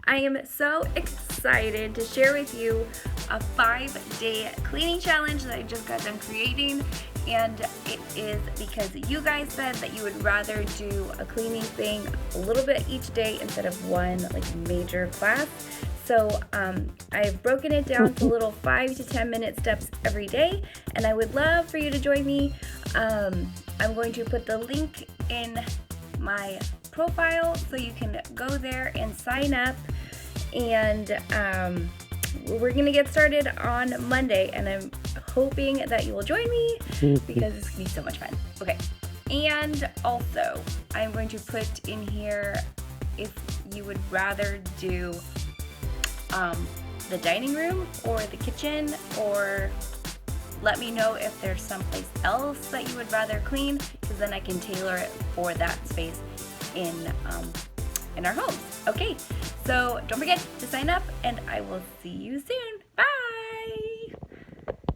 I am so excited to share with you a 5-day cleaning challenge that I just got done creating, and it is because you guys said that you would rather do a cleaning thing a little bit each day instead of one major class. So I've broken it down to little 5 to 10 minute steps every day, and I would love for you to join me. I'm going to put the link in my profile so you can go there and sign up, and we're gonna get started on Monday, and I'm hoping that you will join me because it's gonna be so much fun. Okay, and also I'm going to put in here if you would rather do the dining room or the kitchen, or let me know if there's someplace else that you would rather clean, because then I can tailor it for that space in our homes. Okay, so don't forget to sign up, and I will see you soon.